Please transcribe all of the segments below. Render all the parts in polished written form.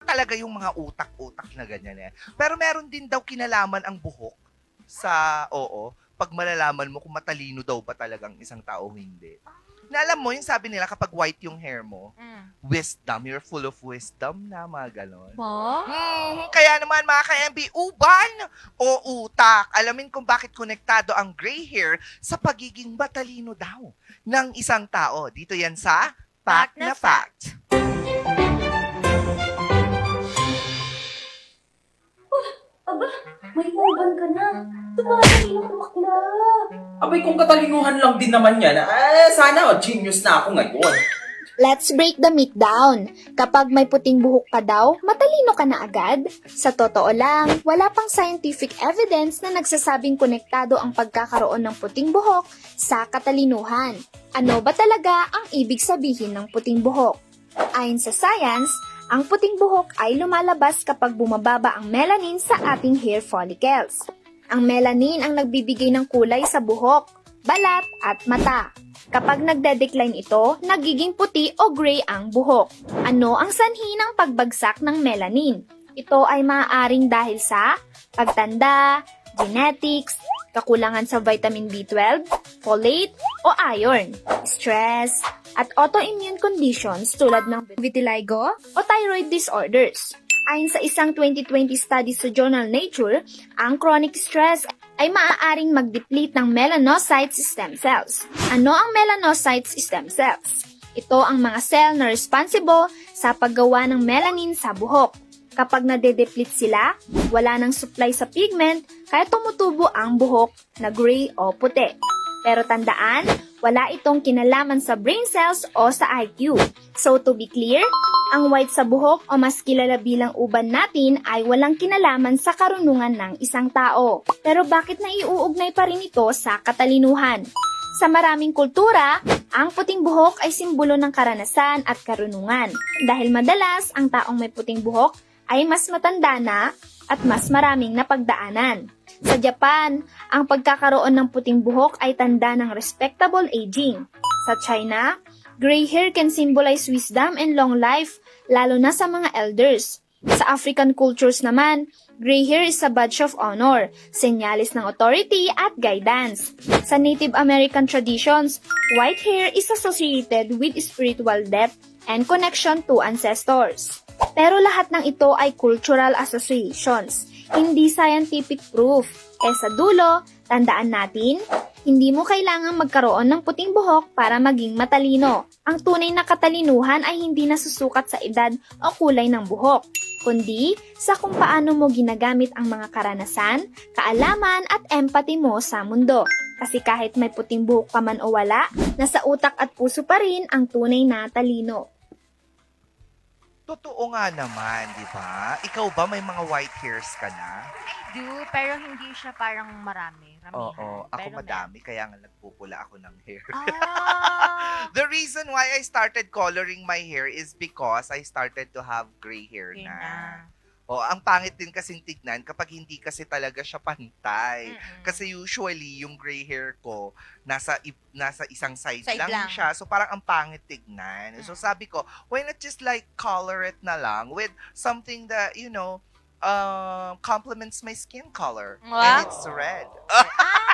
talaga yung mga utak-utak na ganyan eh. Pero meron din daw kinalaman ang buhok sa, oo, pag malalaman mo kung matalino daw ba talagang isang tao o hindi. Na alam mo, yung sabi nila kapag white yung hair mo, wisdom, you're full of wisdom na mga ganon. Mo? Kaya naman mga ka-MB, uban o utak. Alamin kung bakit konektado ang gray hair sa pagiging matalino daw ng isang tao. Dito yan sa Fact na Fact. Aba, may uban ka na. Tumatalino ka bakla. Abay, kung katalinuhan lang din naman yan, sana genius na ako ngayon. Let's break the myth down. Kapag may puting buhok ka daw, matalino ka na agad? Sa totoo lang, wala pang scientific evidence na nagsasabing konektado ang pagkakaroon ng puting buhok sa katalinuhan. Ano ba talaga ang ibig sabihin ng puting buhok? Ayon sa science, ang puting buhok ay lumalabas kapag bumababa ang melanin sa ating hair follicles. Ang melanin ang nagbibigay ng kulay sa buhok, balat at mata. Kapag nagde-decline ito, nagiging puti o gray ang buhok. Ano ang sanhi ng pagbagsak ng melanin? Ito ay maaaring dahil sa pagtanda, genetics, kakulangan sa vitamin B12, folate o iron, stress, at autoimmune conditions tulad ng vitiligo o thyroid disorders. Ayon sa isang 2020 study sa journal Nature, ang chronic stress ay maaaring mag-deplete ng melanocytes stem cells. Ano ang melanocytes stem cells? Ito ang mga cell na responsible sa paggawa ng melanin sa buhok. Kapag nade-deplete sila, wala nang supply sa pigment kaya tumutubo ang buhok na gray o puti. Pero tandaan, wala itong kinalaman sa brain cells o sa IQ. So to be clear, ang white sa buhok o mas kilala bilang uban natin ay walang kinalaman sa karunungan ng isang tao. Pero bakit naiuugnay pa rin ito sa katalinuhan? Sa maraming kultura, ang puting buhok ay simbolo ng karanasan at karunungan. Dahil madalas, ang taong may puting buhok ay mas matanda na at mas maraming napagdaanan. Sa Japan, ang pagkakaroon ng puting buhok ay tanda ng respectable aging. Sa China, gray hair can symbolize wisdom and long life, lalo na sa mga elders. Sa African cultures naman, gray hair is a badge of honor, senyalis ng authority at guidance. Sa Native American traditions, white hair is associated with spiritual depth and connection to ancestors. Pero lahat ng ito ay cultural associations, hindi scientific proof. Sa dulo, tandaan natin, hindi mo kailangang magkaroon ng puting buhok para maging matalino. Ang tunay na katalinuhan ay hindi nasusukat sa edad o kulay ng buhok, kundi sa kung paano mo ginagamit ang mga karanasan, kaalaman at empathy mo sa mundo. Kasi kahit may puting buhok ka man o wala, nasa utak at puso pa rin ang tunay na talino. Totoo nga naman, di ba? Ikaw ba may mga white hairs ka na? Do, pero hindi siya parang marami. Ramihan. Oo, ako Pero madami, kaya nga nagpupula ako ng hair. Ah! The reason why I started coloring my hair is because I started to have gray hair Yun na. na. Oh, ang pangit din kasing tignan kapag hindi kasi talaga siya pantay. Mm-mm. Kasi usually yung gray hair ko nasa isang side, Side lang, lang. siya. So parang ang pangit tignan. So sabi ko, why not just like color it na lang with something that, you know, complements my skin color. Wow. And it's red.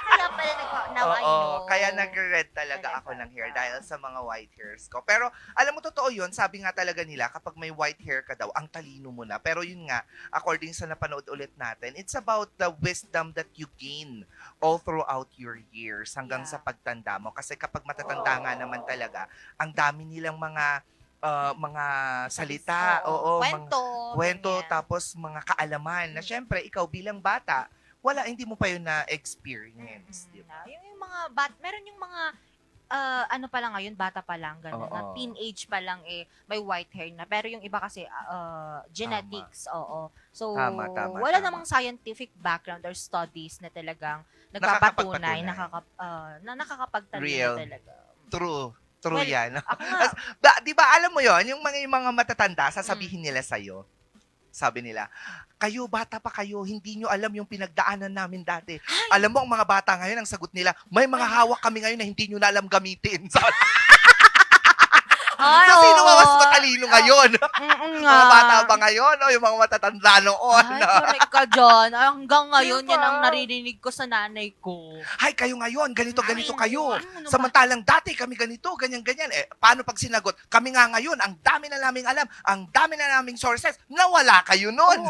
Kaya pala now I know. Kaya nag-red talaga ako ng hair dahil sa mga white hairs ko. Pero alam mo, totoo yun, sabi nga talaga nila, kapag may white hair ka daw, ang talino mo na. Pero yun nga, according sa napanood ulit natin, it's about the wisdom that you gain all throughout your years hanggang Yeah. sa pagtanda mo. Kasi kapag matatanda nga naman talaga, ang dami nilang mga salita, oo, kwento, ganyan. tapos mga kaalaman na syempre, ikaw bilang bata, hindi mo pa yun na-experience, di ba? Yung mga meron yung mga ano pa lang ngayon, bata pa lang, gano'n, na Oo. teenage pa lang may white hair na. Pero yung iba kasi, genetics, oo. So, Tama, wala tama. namang scientific background or studies na talagang Nakakapagpatunay. nagpapatunay, na nakakapagtalino Real. talaga. True Well, yan. Ako nga, Di ba alam mo yon yung mga matatanda, sasabihin nila sa'yo, sabi nila, kayo, bata pa kayo, hindi nyo alam yung pinagdaanan namin dati. Alam mo, ang mga bata ngayon, ang sagot nila, may mga hawak kami ngayon na hindi nyo na alam gamitin. Ay, So, sino oo. ba mas matalino ngayon? nga. Mga bata ba ngayon o yung mga matatanda noon? Ay, correct ka dyan. Ay, hanggang ngayon, Diba? yan ang naririnig ko sa nanay ko. Hay, kayo ngayon, ganito kayo. Ano ba? Samantalang dati kami ganito, ganyan. Eh, paano pag sinagot? Kami nga ngayon, ang dami na naming alam, ang dami na naming sources, nawala kayo noon.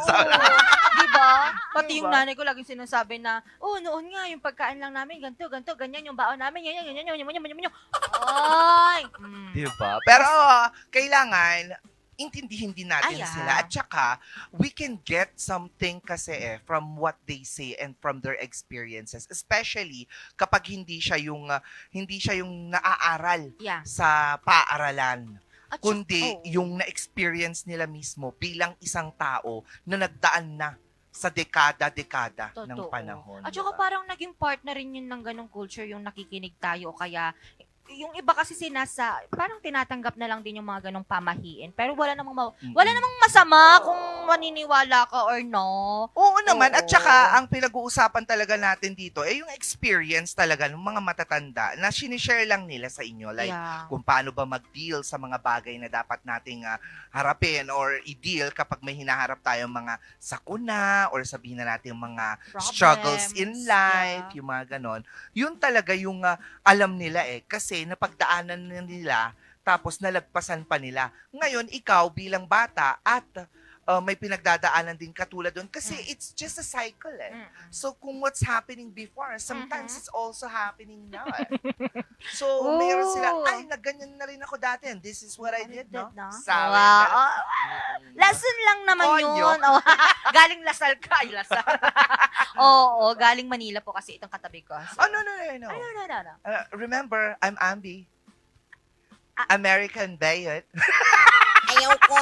Diba? Pati yung Diba? nanay ko laging sinasabi na, noon nga, yung pagkain lang namin, ganito, ganyan, yung baon namin, ganyan. Ay! Diba? Pero kailangan intindihin din natin Ay, sila. At saka, we can get something kasi from what they say and from their experiences. Especially kapag hindi siya yung naaaral Yeah. sa paaralan. At Kundi oo. yung na-experience nila mismo bilang isang tao na nagdaan na sa dekada-dekada ng Totoo. panahon. At saka diba? parang naging part na rin yun ng ganong culture, yung nakikinig tayo. Kaya, yung iba kasi parang tinatanggap na lang din yung mga ganong pamahiin. Pero wala namang masama kung maniniwala ka or no. Oo naman. Oo. At saka, ang pinag-uusapan talaga natin dito ay yung experience talaga ng mga matatanda na sinishare lang nila sa inyo. Like, Yeah. kung paano ba mag-deal sa mga bagay na dapat nating harapin or i-deal kapag may hinaharap tayong mga sakuna or sabihin na natin mga struggles in Problems, life, yeah. yung mga ganon. Yun talaga yung alam nila kasi napagdaanan na nila tapos nalagpasan pa nila. Ngayon, ikaw bilang bata at may pinagdadaanan din katulad doon kasi it's just a cycle Mm-mm. So kung what's happening before, sometimes Mhm. it's also happening now. So mayroon sila, Oh. ay, nagganyan na rin ako dati. And this is what I did, no? No? Sabi Wow. na- Lesson lang naman Konyo. yun. Oh, galing Lasal ka. Ay, Lasal. Oo, galing Manila po kasi itong katabi ko. So, Oh, no. no. Remember, I'm Ambi. American Bayot. Ayaw ko.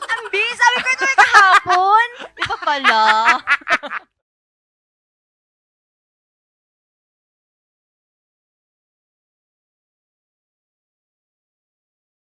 Ambi, sabi ko ito kahapon. Di ba pala?